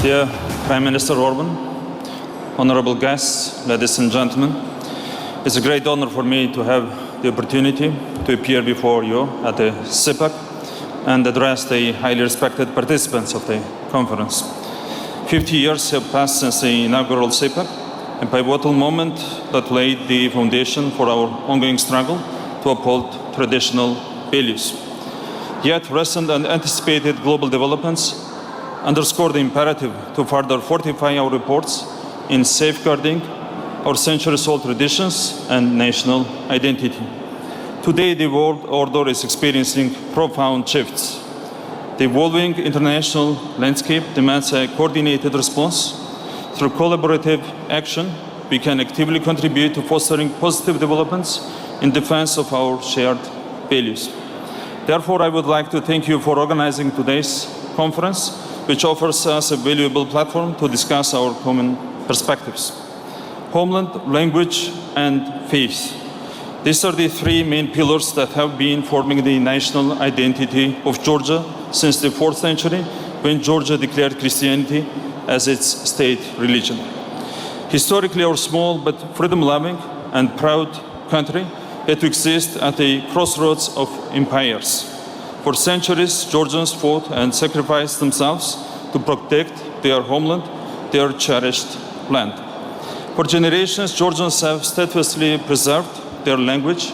Dear Prime Minister Orban, honorable guests, ladies and gentlemen, it's a great honor for me to have the opportunity to appear before you at the CPAC and address the highly respected participants of the conference. 50 years have passed since the inaugural CPAC, a pivotal moment that laid the foundation for our ongoing struggle to uphold traditional values. Yet recent and anticipated global developments underscore the imperative to further fortify our reports in safeguarding our centuries-old traditions and national identity. Today, the world order is experiencing profound shifts. The evolving international landscape demands a coordinated response. Through collaborative action, we can actively contribute to fostering positive developments in defense of our shared values. Therefore, I would like to thank you for organizing today's conference, which offers us a valuable platform to discuss our common perspectives. Homeland, language, and faith. These are the three main pillars that have been forming the national identity of Georgia since the 4th century, when Georgia declared Christianity as its state religion. Historically, our small but freedom-loving and proud country had to exist at the crossroads of empires. For centuries, Georgians fought and sacrificed themselves to protect their homeland, their cherished land. For generations, Georgians have steadfastly preserved their language.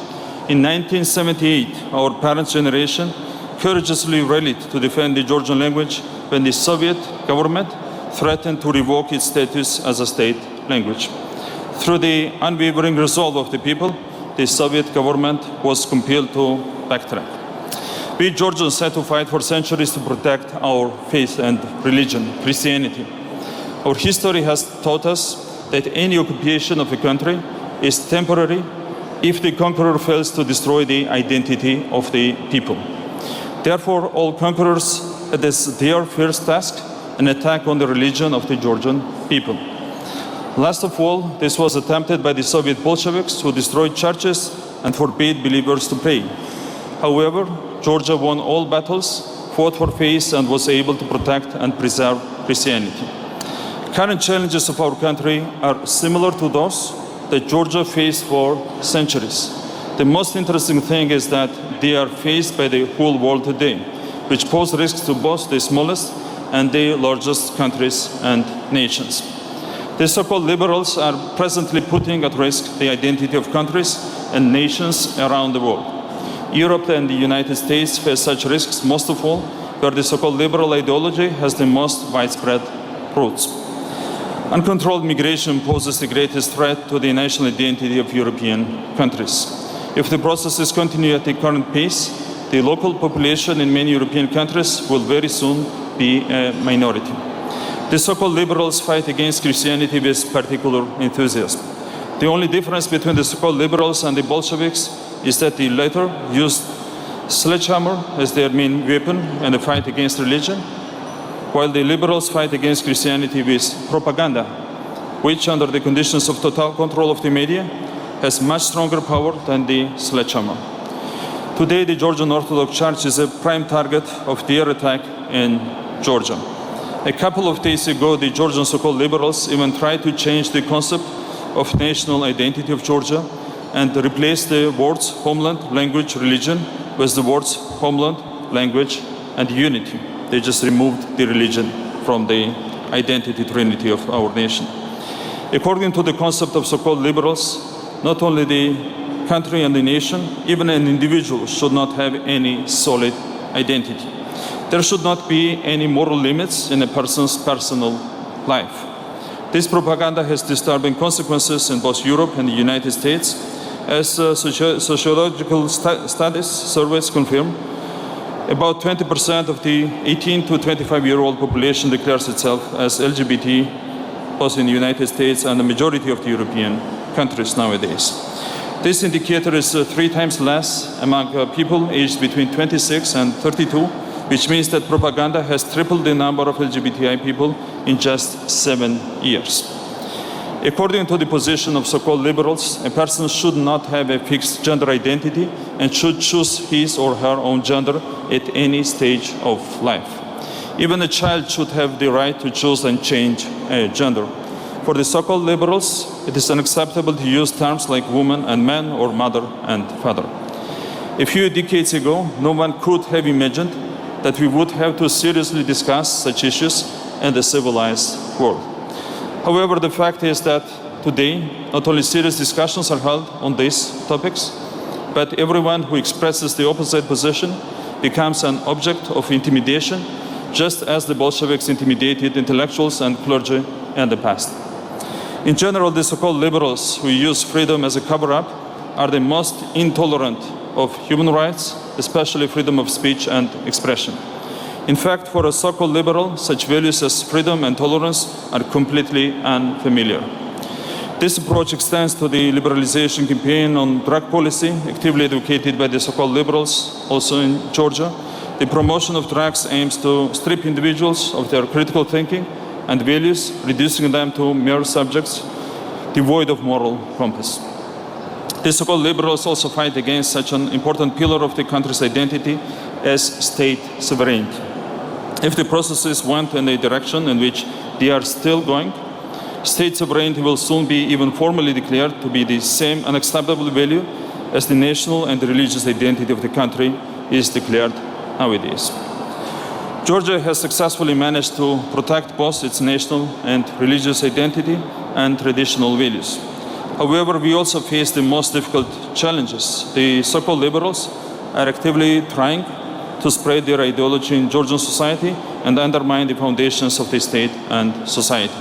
In 1978, our parents' generation courageously rallied to defend the Georgian language when the Soviet government threatened to revoke its status as a state language. Through the unwavering resolve of the people, the Soviet government was compelled to backtrack. We Georgians had to fight for centuries to protect our faith and religion, Christianity. Our history has taught us that any occupation of a country is temporary if the conqueror fails to destroy the identity of the people. Therefore, all conquerors had as their first task an attack on the religion of the Georgian people. Last of all, this was attempted by the Soviet Bolsheviks, who destroyed churches and forbade believers to pray. However, Georgia won all battles, fought for faith, and was able to protect and preserve Christianity. Current challenges of our country are similar to those that Georgia faced for centuries. The most interesting thing is that they are faced by the whole world today, which pose risks to both the smallest and the largest countries and nations. The so-called liberals are presently putting at risk the identity of countries and nations around the world. Europe and the United States face such risks most of all, where the so-called liberal ideology has the most widespread roots. Uncontrolled migration poses the greatest threat to the national identity of European countries. If the processes continue at the current pace, the local population in many European countries will very soon be a minority. The so-called liberals fight against Christianity with particular enthusiasm. The only difference between the so-called liberals and the Bolsheviks is that the latter used sledgehammer as their main weapon in the fight against religion, while the liberals fight against Christianity with propaganda, which, under the conditions of total control of the media, has much stronger power than the sledgehammer. Today, the Georgian Orthodox Church is a prime target of their attack in Georgia. A couple of days ago, the Georgian so-called liberals even tried to change the concept of national identity of Georgia and replace the words homeland, language, religion with the words homeland, language, and unity. They just removed the religion from the identity trinity of our nation. According to the concept of so-called liberals, not only the country and the nation, even an individual should not have any solid identity. There should not be any moral limits in a person's personal life. This propaganda has disturbing consequences in both Europe and the United States. As sociological studies surveys confirm, about 20% of the 18 to 25-year-old population declares itself as LGBT, both in the United States and the majority of the European countries nowadays. This indicator is 3 times less among people aged between 26 and 32, which means that propaganda has tripled the number of LGBTI people in just 7 years. According to the position of so-called liberals, a person should not have a fixed gender identity and should choose his or her own gender at any stage of life. Even a child should have the right to choose and change gender. For the so-called liberals, it is unacceptable to use terms like woman and man or mother and father. A few decades ago, no one could have imagined that we would have to seriously discuss such issues in the civilized world. However, the fact is that today, not only serious discussions are held on these topics, but everyone who expresses the opposite position becomes an object of intimidation, just as the Bolsheviks intimidated intellectuals and clergy in the past. In general, the so-called liberals who use freedom as a cover-up are the most intolerant of human rights, especially freedom of speech and expression. In fact, for a so-called liberal, such values as freedom and tolerance are completely unfamiliar. This approach extends to the liberalization campaign on drug policy, actively advocated by the so-called liberals, also in Georgia. The promotion of drugs aims to strip individuals of their critical thinking and values, reducing them to mere subjects devoid of moral compass. The so-called liberals also fight against such an important pillar of the country's identity as state sovereignty. If the processes went in a direction in which they are still going, state sovereignty will soon be even formally declared to be the same unacceptable value as the national and religious identity of the country is declared nowadays. Georgia has successfully managed to protect both its national and religious identity and traditional values. However, we also face the most difficult challenges. The so-called liberals are actively trying to spread their ideology in Georgian society and undermine the foundations of the state and society.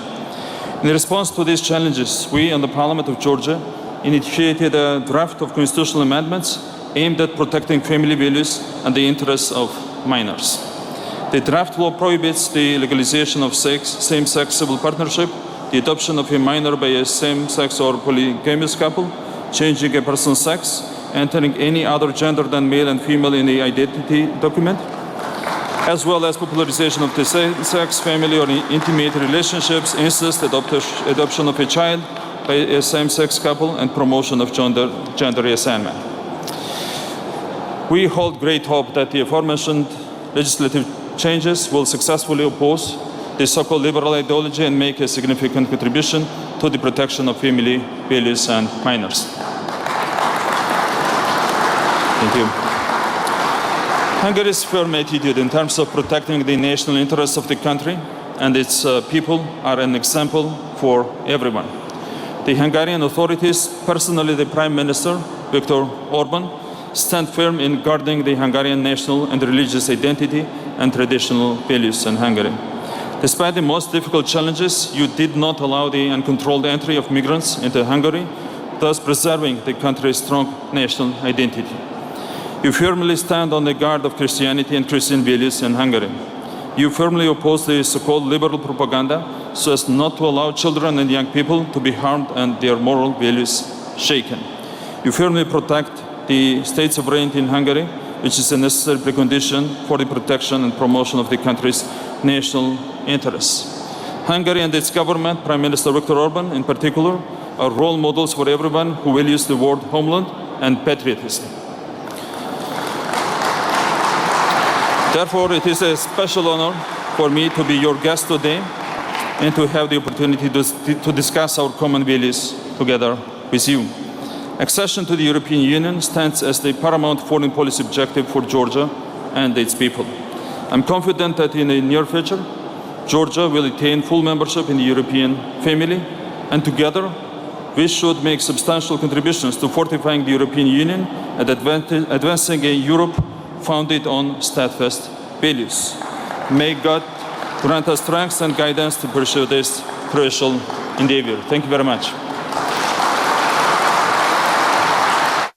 In response to these challenges, we in the Parliament of Georgia initiated a draft of constitutional amendments aimed at protecting family values and the interests of minors. The draft law prohibits the legalization of same-sex civil partnership, the adoption of a minor by a same-sex or polygamous couple, changing a person's sex, entering any other gender than male and female in the identity document, as well as popularization of the same-sex, family or intimate relationships, incest, adoption of a child by a same-sex couple, and promotion of gender reassignment. We hold great hope that the aforementioned legislative changes will successfully oppose the so-called liberal ideology and make a significant contribution to the protection of family values and minors. Thank you. Hungary's firm attitude in terms of protecting the national interests of the country and its people are an example for everyone. The Hungarian authorities, personally the Prime Minister, Viktor Orban, stand firm in guarding the Hungarian national and religious identity and traditional values in Hungary. Despite the most difficult challenges, you did not allow the uncontrolled entry of migrants into Hungary, thus preserving the country's strong national identity. You firmly stand on the guard of Christianity and Christian values in Hungary. You firmly oppose the so-called liberal propaganda so as not to allow children and young people to be harmed and their moral values shaken. You firmly protect the state sovereignty in Hungary, which is a necessary precondition for the protection and promotion of the country's national interests. Hungary and its government, Prime Minister Viktor Orban in particular, are role models for everyone who values the word homeland and patriotism. Therefore, it is a special honor for me to be your guest today and to have the opportunity to discuss our common values together with you. Accession to the European Union stands as the paramount foreign policy objective for Georgia and its people. I'm confident that in the near future, Georgia will attain full membership in the European family, and together we should make substantial contributions to fortifying the European Union and advancing a Europe founded on steadfast values. May God grant us strength and guidance to pursue this crucial endeavor. Thank you very much.